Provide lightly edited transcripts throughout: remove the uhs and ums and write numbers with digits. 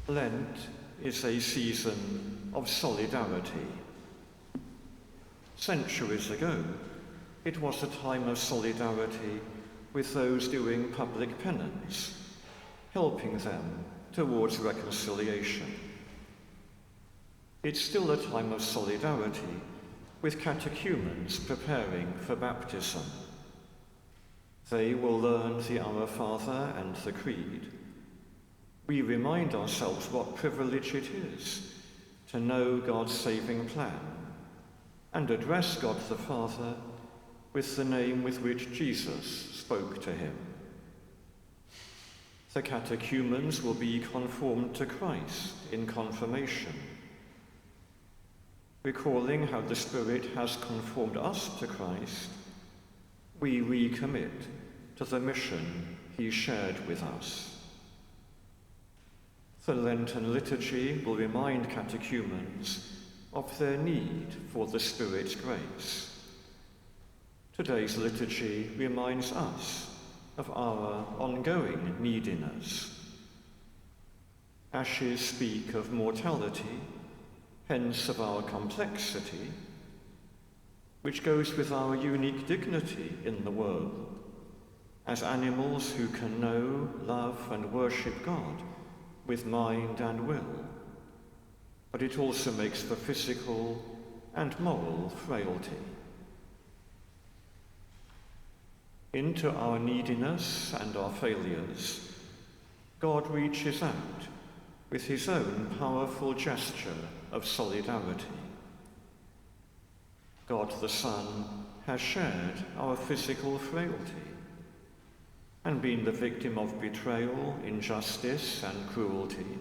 Lent is a season of solidarity. Centuries ago, it was a time of solidarity with those doing public penance, helping them towards reconciliation. It's still a time of solidarity with catechumens preparing for baptism. They will learn the Our Father and the Creed. We remind ourselves what privilege it is to know God's saving plan and address God the Father with the name with which Jesus spoke to him. The catechumens will be conformed to Christ in confirmation, recalling how the Spirit has conformed us to Christ. We recommit to the mission he shared with us. The Lenten liturgy will remind catechumens of their need for the Spirit's grace. Today's liturgy reminds us of our ongoing neediness. Ashes speak of mortality, hence of our complexity, which goes with our unique dignity in the world, as animals who can know, love, and worship God with mind and will, but it also makes for physical and moral frailty. Into our neediness and our failures, God reaches out with his own powerful gesture of solidarity. God the Son has shared our physical frailty and been the victim of betrayal, injustice, and cruelty.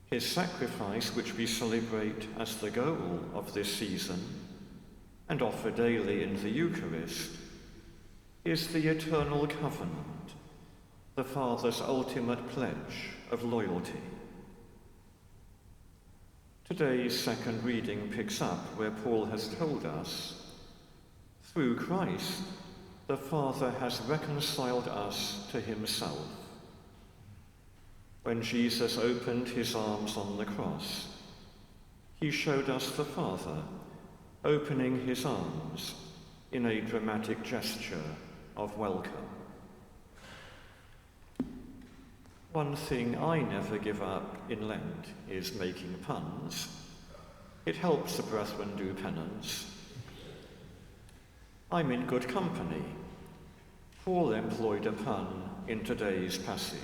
His sacrifice, which we celebrate as the goal of this season and offer daily in the Eucharist, is the eternal covenant, the Father's ultimate pledge of loyalty. Today's second reading picks up where Paul has told us, through Christ, the Father has reconciled us to himself. When Jesus opened his arms on the cross, he showed us the Father opening his arms in a dramatic gesture of welcome. One thing I never give up in Lent is making puns. It helps the brethren do penance. I'm in good company. Paul employed a pun in today's passage.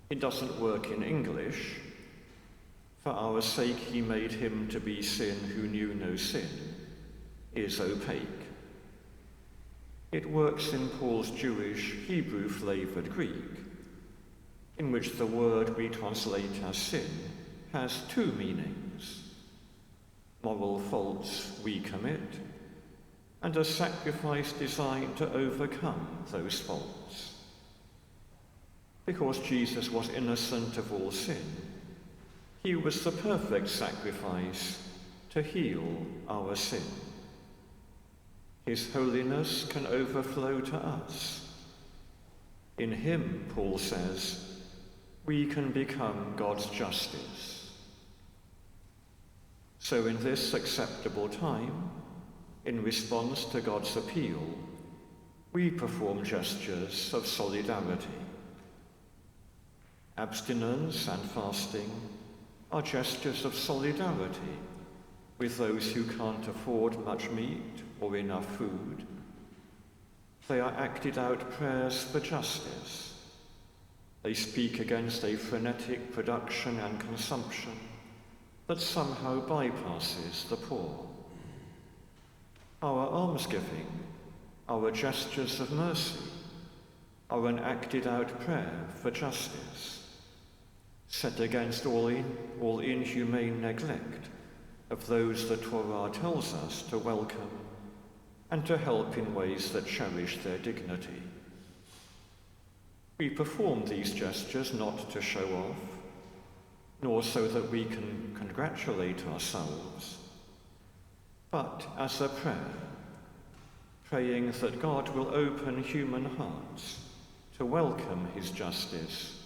It doesn't work in English. For our sake he made him to be sin who knew no sin is opaque. It works in Paul's Jewish, Hebrew-flavoured Greek, in which the word we translate as sin has two meanings: moral faults we commit, and a sacrifice designed to overcome those faults. Because Jesus was innocent of all sin, he was the perfect sacrifice to heal our sin. His holiness can overflow to us. In him, Paul says, we can become God's justice. So in this acceptable time, in response to God's appeal, we perform gestures of solidarity. Abstinence and fasting are gestures of solidarity with those who can't afford much meat or enough food. They are acted out prayers for justice. They speak against a frenetic production and consumption that somehow bypasses the poor. Our almsgiving, our gestures of mercy, are an acted out prayer for justice, set against all inhumane neglect of those the Torah tells us to welcome and to help in ways that cherish their dignity. We perform these gestures not to show off, nor so that we can congratulate ourselves, but as a prayer, praying that God will open human hearts to welcome his justice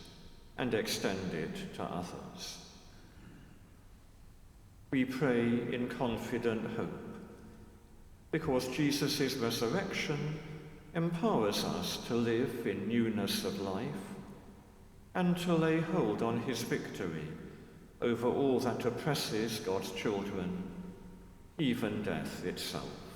and extend it to others. We pray in confident hope, because Jesus' resurrection empowers us to live in newness of life and to lay hold on his victory over all that oppresses God's children, even death itself.